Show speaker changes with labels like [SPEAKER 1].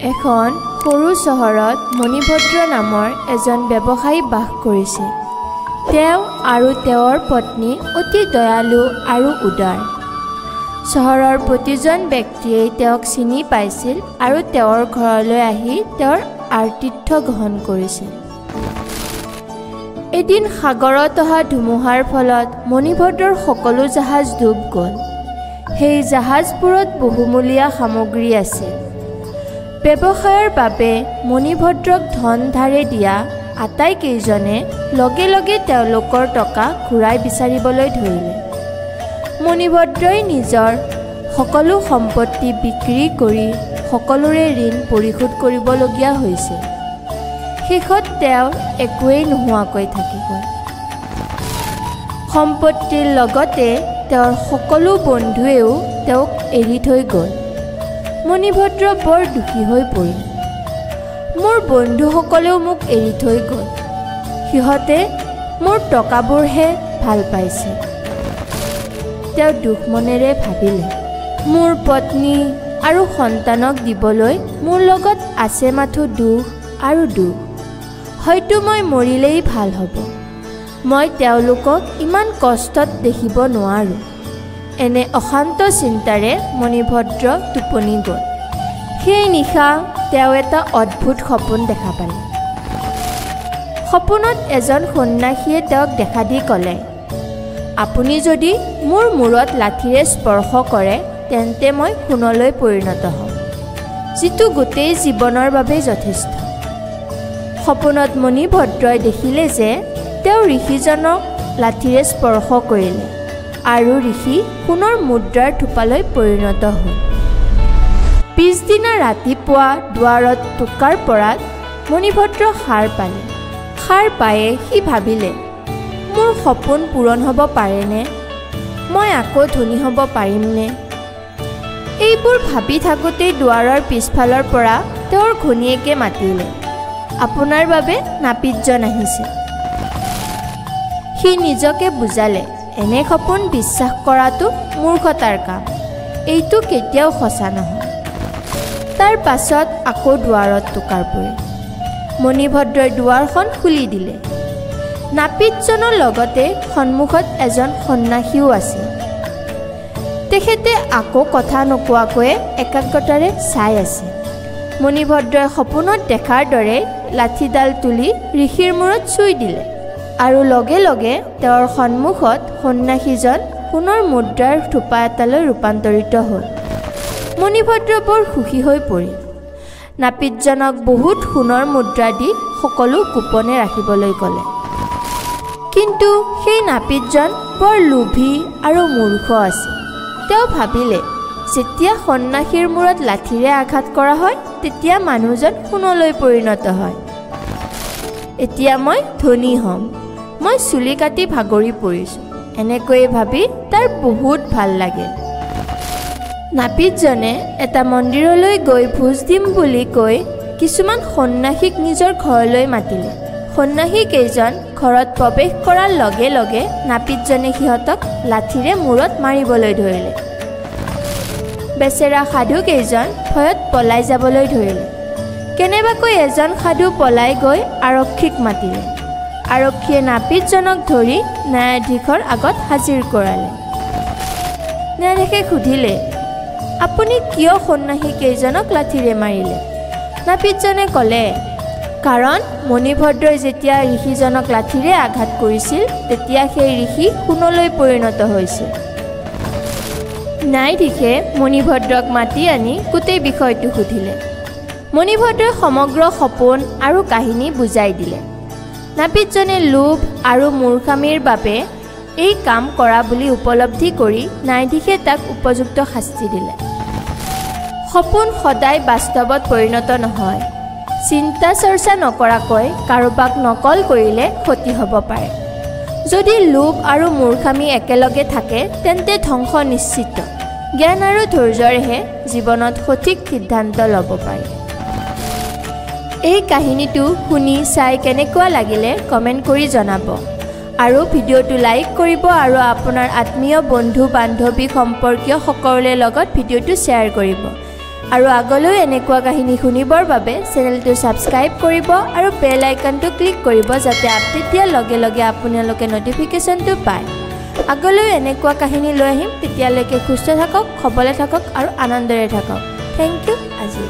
[SPEAKER 1] এখন সৰু চহৰত মণিভদ্ৰ নামৰ এজন ব্যৱসায়ী বাস কৰিছিল। তেওঁ আৰু তেওঁৰ পত্নী অতি দয়ালু আৰু উদাৰ। চহৰৰ প্ৰতিজন ব্যক্তিয়ে তেওঁক চিনি পাইছিল আৰু তেওঁৰ ঘৰলৈ আহি তেওঁৰ আতিথ্য গ্ৰহণ কৰিছিল। এদিন সাগৰত অহা ধুমুহাৰ ফলত মণিভদ্ৰৰ সকলো জাহাজ ডুব গ'ল। সেই জাহাজবোৰত বহুমূলীয়া সামগ্ৰী আছিল। ব্যৱসায়ৰ বাবে মণিভদ্ৰক ধন ধাৰে দিয়া আটাইকেইজনে লগে লগে তেওঁলোকৰ টকা ঘূৰাই বিচাৰিবলৈ ধৰিলে। মণিভদ্ৰই নিজৰ সকলো সম্পত্তি বিক্ৰী কৰি সকলোৰে ঋণ পৰিশোধ কৰিবলগীয়া হৈছিল। শেষত তেওঁ একোৱেই নোহোৱাকৈ থাকি গ'ল। সম্পত্তিৰ লগতে তেওঁৰ সকলো বন্ধুৱেও তেওঁক এৰি থৈ গ'ল। মণিভদ্ৰ বৰ দুখী হৈ পৰিল। মোৰ বন্ধুসকলেও মোক এৰি থৈ গ'ল। সিহঁতে মোৰ টকাবোৰহে ভাল পাইছে। তেওঁ দুখ মনেৰে ভাবিলে, মোৰ পত্নী আৰু সন্তানক দিবলৈ মোৰ লগত আছে মাথো দুখ আৰু দুখ। হয়তো মই মৰিলেই ভাল হ'ব। মই তেওঁলোকক ইমান কষ্টত দেখিব নোৱাৰোঁ। এনে অশান্ত চিন্তাৰে মণিভদ্ৰ টোপনি গ'ল। সেই নিশা তেওঁ এটা অদ্ভুত সপোন দেখা পালে। সপোনত এজন সন্ন্যাসীয়ে তেওঁক দেখা দি ক'লে, আপুনি যদি মোৰ মূৰত লাঠিৰে স্পৰ্শ কৰে তেন্তে মই সোণলৈ পৰিণত হ'ম, যিটো গোটেই জীৱনৰ বাবে যথেষ্ট। সপোনত মণিভদ্ৰই দেখিলে যে তেওঁ ঋষিজনক লাঠিৰে স্পৰ্শ কৰিলে আৰু ঋষি সোণৰ মুদ্ৰাৰ থোপালৈ পৰিণত হ'ল। পিছদিনা ৰাতিপুৱা দুৱাৰত টোকাৰ পৰাত মণিভদ্ৰ সাৰ পালে। সাৰ পায়ে সি ভাবিলে, মোৰ সপোন পূৰণ হ'ব পাৰেনে? মই আকৌ ধনী হ'ব পাৰিমনে? এইবোৰ ভাবি থাকোঁতেই দুৱাৰৰ পিছফালৰ পৰা তেওঁৰ ঘৈণীয়েকে মাতিলে, আপোনাৰ বাবে নাপিতজন আহিছে। সি নিজকে বুজালে, এনে সপোন বিশ্বাস কৰাটো মূৰ্খতাৰ কাম। এইটো কেতিয়াও সঁচা নহয়। তাৰ পাছত আকৌ দুৱাৰত টোকাৰ পৰিল। মণিভদ্ৰই দুৱাৰখন খুলি দিলে। নাপিতজনৰ লগতে সন্মুখত এজন সন্ন্যাসীও আছিল। তেখেতে আকৌ কথা নোকোৱাকৈয়ে একাগ্ৰতাৰে চাই আছে। মণিভদ্ৰই সপোনত দেখাৰ দৰে লাঠিডাল তুলি ঋষিৰ মূৰত চুই দিলে আৰু লগে লগে তেওঁৰ সন্মুখত সন্ন্যাসীজন সোণৰ মুদ্ৰাৰ থোপা এটালৈ ৰূপান্তৰিত হ'ল। মণিভদ্ৰ বৰ সুখী হৈ পৰিল। নাপিতজনক বহুত সোণৰ মুদ্ৰা দি সকলো গোপনে ৰাখিবলৈ ক'লে। কিন্তু সেই নাপিতজন বৰ লোভী আৰু মূৰ্খ আছিল। তেওঁ ভাবিলে, যেতিয়া সন্ন্যাসীৰ মূৰত লাঠিৰে আঘাত কৰা হয় তেতিয়া মানুহজন সোণলৈ পৰিণত হয়। এতিয়া মই ধনী হ'ম। মই চুলি কাটি ভাগৰি পৰিছোঁ। এনেকৈয়ে ভাবি তাৰ বহুত ভাল লাগিল। নাপিতজনে এটা মন্দিৰলৈ গৈ ভোজ দিম বুলি কৈ কিছুমান সন্ন্যাসীক নিজৰ ঘৰলৈ মাতিলে। সন্ন্যাসীকেইজন ঘৰত প্ৰৱেশ কৰাৰ লগে লগে নাপিতজনে সিহঁতক লাঠিৰে মূৰত মাৰিবলৈ ধৰিলে। বেচেৰা সাধুকেইজন ভয়ত পলাই যাবলৈ ধৰিলে। কেনেবাকৈ এজন সাধু পলাই গৈ আৰক্ষীক মাতিলে। আৰক্ষীয়ে নাপিতজনক ধৰি ন্যায়াধীশৰ আগত হাজিৰ কৰালে। ন্যায়াধীশে সুধিলে, আপুনি কিয় সন্ন্যাসীকেইজনক লাঠিৰে মাৰিলে? নাপিতজনে ক'লে, কাৰণ মণিভদ্ৰই যেতিয়া ঋষিজনক লাঠিৰে আঘাত কৰিছিল তেতিয়া সেই ঋষি সোণলৈ পৰিণত হৈছিল। ন্যায়াধীশে মণিভদ্ৰক মাতি আনি গোটেই বিষয়টো সুধিলে। মণিভদ্ৰই সমগ্ৰ সপোন আৰু কাহিনী বুজাই দিলে। নাপিতজনে লোভ আৰু মূৰ্খামিৰ বাবে এই কাম কৰা বুলি উপলব্ধি কৰি ন্যায়াধীশে তাক উপযুক্ত শাস্তি দিলে। সপোন সদায় বাস্তৱত পৰিণত নহয়। চিন্তা চৰ্চা নকৰাকৈ কাৰোবাক নকল কৰিলে ক্ষতি হ'ব পাৰে। যদি লোভ আৰু মূৰ্খামি একেলগে থাকে তেন্তে ধ্বংস নিশ্চিত। জ্ঞান আৰু ধৈৰ্যৰেহে জীৱনত সঠিক সিদ্ধান্ত ল'ব পাৰি। এই কাহিনীটো শুনি চাই কেনেকুৱা লাগিলে কমেণ্ট কৰি জনাব আৰু ভিডিঅ'টো লাইক কৰিব আৰু আপোনাৰ আত্মীয় বন্ধু বান্ধৱী সম্পৰ্কীয় সকলোৰে লগত ভিডিঅ'টো শ্বেয়াৰ কৰিব। আৰু আগলৈ এনেকুৱা কাহিনী শুনিবৰ বাবে চেনেলটো সাবস্ক্ৰাইব কৰিব আৰু বেল আইকনটো ক্লিক কৰিব যাতে আপডেট দিয়াৰ লগে লগে আপোনালোকে নটিফিকেশ্যনটো পায়। আগলৈ এনেকুৱা কাহিনী লৈ আহিম, তেতিয়ালৈকে সুস্থ থাকক, সবলে থাকক আৰু আনন্দৰে থাকক। থেংক ইউ আজি।